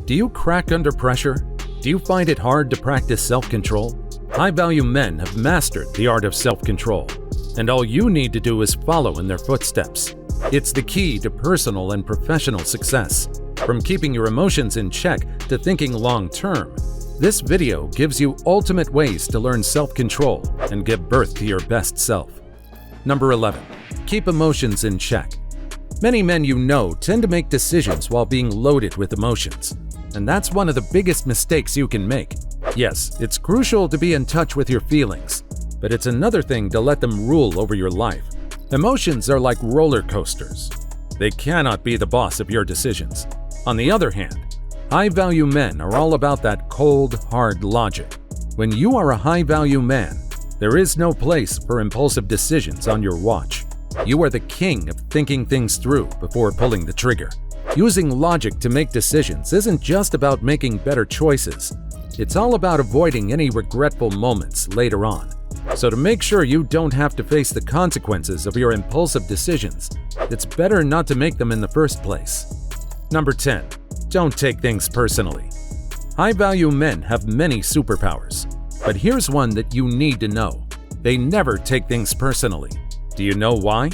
Do you crack under pressure? Do you find it hard to practice self-control? High-value men have mastered the art of self-control, and all you need to do is follow in their footsteps. It's the key to personal and professional success. From keeping your emotions in check to thinking long-term, this video gives you ultimate ways to learn self-control and give birth to your best self. Number 11. Keep emotions in check. Many men you know tend to make decisions while being loaded with emotions, and that's one of the biggest mistakes you can make. Yes, it's crucial to be in touch with your feelings, but it's another thing to let them rule over your life. Emotions are like roller coasters. They cannot be the boss of your decisions. On the other hand, high-value men are all about that cold, hard logic. When you are a high-value man, there is no place for impulsive decisions on your watch. You are the king of thinking things through before pulling the trigger. Using logic to make decisions isn't just about making better choices. It's all about avoiding any regretful moments later on. So to make sure you don't have to face the consequences of your impulsive decisions, it's better not to make them in the first place. Number 10. Don't take things personally. High-value men have many superpowers, but here's one that you need to know. They never take things personally. Do you know why?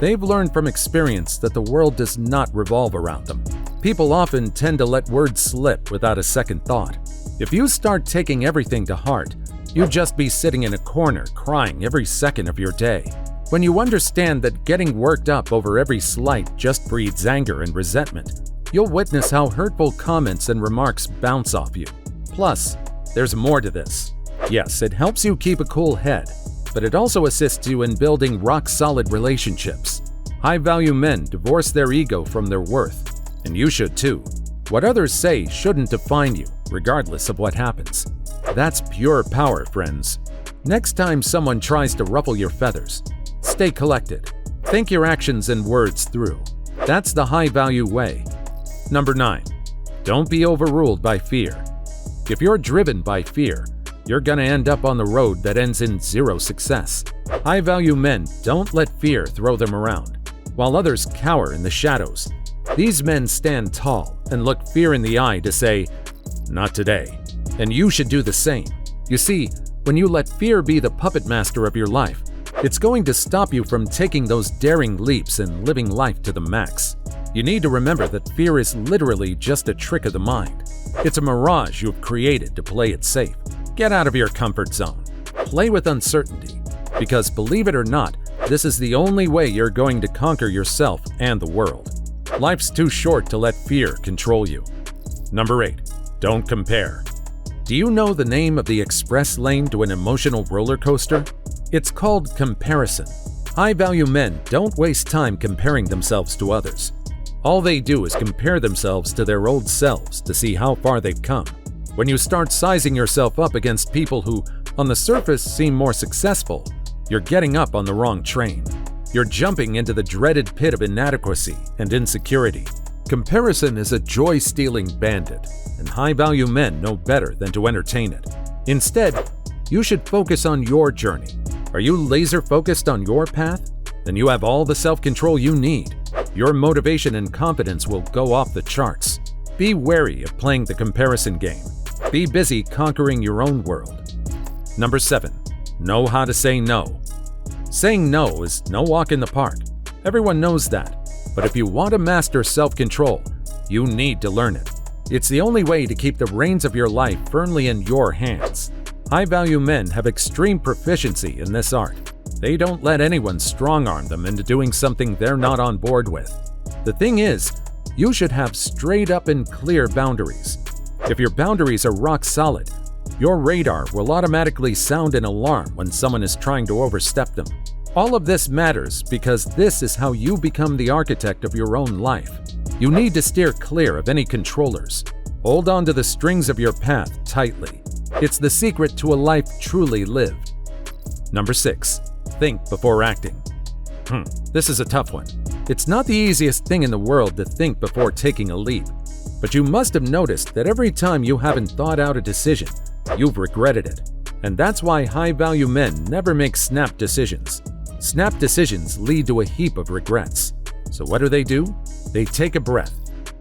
They've learned from experience that the world does not revolve around them. People often tend to let words slip without a second thought. If you start taking everything to heart, you'd just be sitting in a corner crying every second of your day. When you understand that getting worked up over every slight just breeds anger and resentment, you'll witness how hurtful comments and remarks bounce off you. Plus, there's more to this. Yes, it helps you keep a cool head, but it also assists you in building rock-solid relationships. High-value men divorce their ego from their worth, and you should too. What others say shouldn't define you, regardless of what happens. That's pure power, friends. Next time someone tries to ruffle your feathers, stay collected. Think your actions and words through. That's the high-value way. Number 9. Don't be overruled by fear. If you're driven by fear, you're gonna end up on the road that ends in zero success. High-value men don't let fear throw them around. While others cower in the shadows, these men stand tall and look fear in the eye to say, "Not today." And you should do the same. You see, when you let fear be the puppet master of your life, it's going to stop you from taking those daring leaps and living life to the max. You need to remember that fear is literally just a trick of the mind. It's a mirage you've created to play it safe. Get out of your comfort zone. Play with uncertainty. Because believe it or not, this is the only way you're going to conquer yourself and the world. Life's too short to let fear control you. Number 8. Don't compare. Do you know the name of the express lane to an emotional roller coaster? It's called comparison. High-value men don't waste time comparing themselves to others. All they do is compare themselves to their old selves to see how far they've come. When you start sizing yourself up against people who, on the surface, seem more successful, you're getting up on the wrong train. You're jumping into the dreaded pit of inadequacy and insecurity. Comparison is a joy-stealing bandit, and high-value men know better than to entertain it. Instead, you should focus on your journey. Are you laser-focused on your path? Then you have all the self-control you need. Your motivation and confidence will go off the charts. Be wary of playing the comparison game. Be busy conquering your own world. Number 7. Know how to say no. Saying no is no walk in the park. Everyone knows that. But if you want to master self-control, you need to learn it. It's the only way to keep the reins of your life firmly in your hands. High-value men have extreme proficiency in this art. They don't let anyone strong-arm them into doing something they're not on board with. The thing is, you should have straight-up and clear boundaries. If your boundaries are rock solid, your radar will automatically sound an alarm when someone is trying to overstep them. All of this matters because this is how you become the architect of your own life. You need to steer clear of any controllers. Hold on to the strings of your path tightly. It's the secret to a life truly lived. Number 6. Think before acting. This is a tough one. It's not the easiest thing in the world to think before taking a leap. But you must have noticed that every time you haven't thought out a decision, you've regretted it. And that's why high-value men never make snap decisions. Snap decisions lead to a heap of regrets. So what do? They take a breath,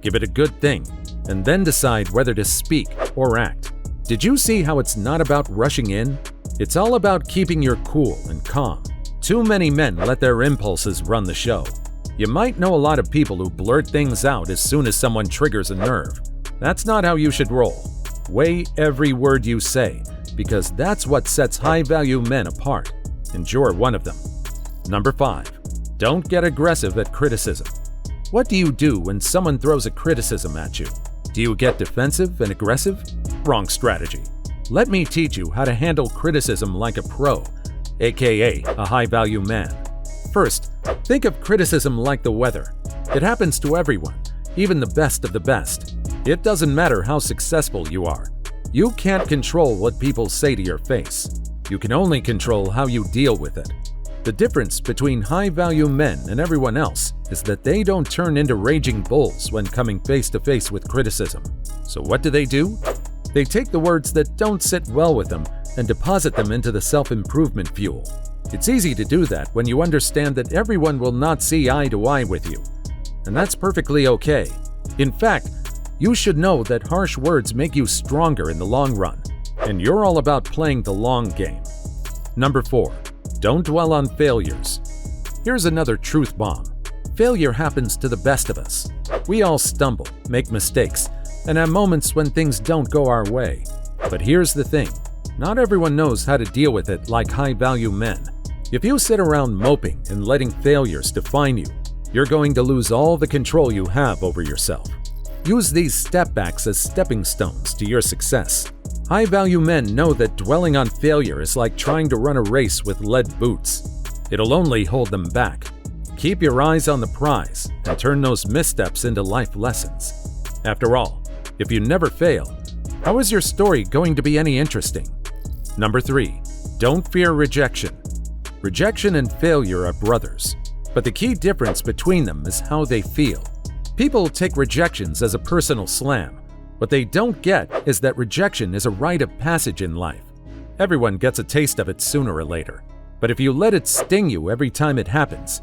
give it a good think, and then decide whether to speak or act. Did you see how it's not about rushing in? It's all about keeping your cool and calm. Too many men let their impulses run the show. You might know a lot of people who blurt things out as soon as someone triggers a nerve. That's not how you should roll. Weigh every word you say, because that's what sets high-value men apart, and you're one of them. Number 5. Don't get aggressive at criticism. What do you do when someone throws a criticism at you? Do you get defensive and aggressive? Wrong strategy. Let me teach you how to handle criticism like a pro, aka a high-value man. First, think of criticism like the weather. It happens to everyone, even the best of the best. It doesn't matter how successful you are. You can't control what people say to your face. You can only control how you deal with it. The difference between high-value men and everyone else is that they don't turn into raging bulls when coming face-to-face with criticism. So what do? They take the words that don't sit well with them and deposit them into the self-improvement fuel. It's easy to do that when you understand that everyone will not see eye to eye with you. And that's perfectly okay. In fact, you should know that harsh words make you stronger in the long run, and you're all about playing the long game. Number 4. Don't dwell on failures. Here's another truth bomb. Failure happens to the best of us. We all stumble, make mistakes, and have moments when things don't go our way. But here's the thing. Not everyone knows how to deal with it like high-value men. If you sit around moping and letting failures define you, you're going to lose all the control you have over yourself. Use these step-backs as stepping stones to your success. High-value men know that dwelling on failure is like trying to run a race with lead boots. It'll only hold them back. Keep your eyes on the prize and turn those missteps into life lessons. After all, if you never fail, how is your story going to be any interesting? Number 3. Don't fear rejection. Rejection and failure are brothers, but the key difference between them is how they feel. People take rejections as a personal slam. What they don't get is that rejection is a rite of passage in life. Everyone gets a taste of it sooner or later. But if you let it sting you every time it happens,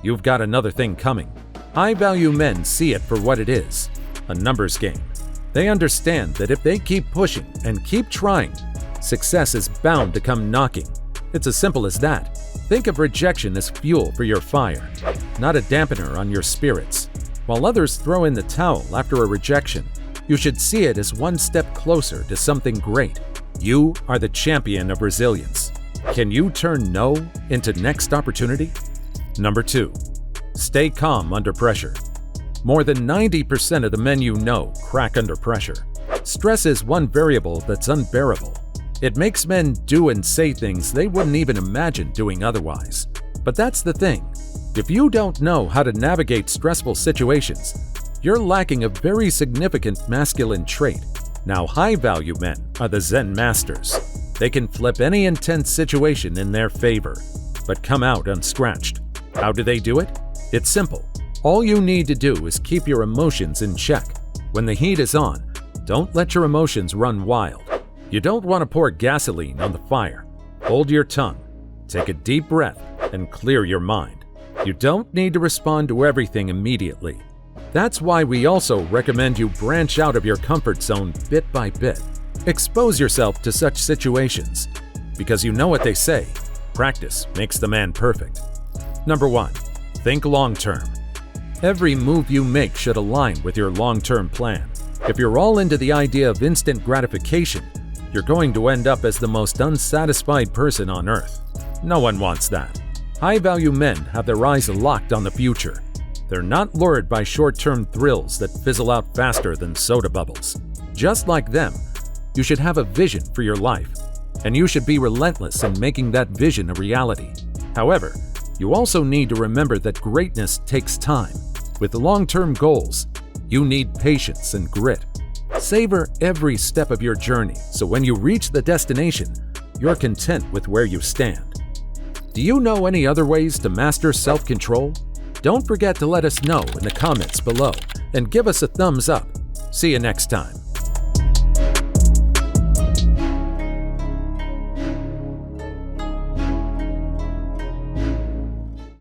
you've got another thing coming. High-value men see it for what it is, a numbers game. They understand that if they keep pushing and keep trying, success is bound to come knocking. It's as simple as that. Think of rejection as fuel for your fire, not a dampener on your spirits. While others throw in the towel after a rejection, you should see it as one step closer to something great. You are the champion of resilience. Can you turn no into next opportunity? Number 2. Stay calm under pressure. More than 90% of the men you know crack under pressure. Stress is one variable that's unbearable. It makes men do and say things they wouldn't even imagine doing otherwise. But that's the thing. If you don't know how to navigate stressful situations, you're lacking a very significant masculine trait. Now, high-value men are the Zen masters. They can flip any intense situation in their favor, but come out unscratched. How do they do it? It's simple. All you need to do is keep your emotions in check. When the heat is on, don't let your emotions run wild. You don't want to pour gasoline on the fire. Hold your tongue, take a deep breath, and clear your mind. You don't need to respond to everything immediately. That's why we also recommend you branch out of your comfort zone bit by bit. Expose yourself to such situations, because you know what they say, practice makes the man perfect. Number 1. Think long-term. Every move you make should align with your long-term plan. If you're all into the idea of instant gratification, you're going to end up as the most unsatisfied person on earth. No one wants that. High-value men have their eyes locked on the future. They're not lured by short-term thrills that fizzle out faster than soda bubbles. Just like them, you should have a vision for your life, and you should be relentless in making that vision a reality. However, you also need to remember that greatness takes time. With long-term goals, you need patience and grit. Savor every step of your journey so when you reach the destination, you're content with where you stand. Do you know any other ways to master self-control? Don't forget to let us know in the comments below and give us a thumbs up. See you next time.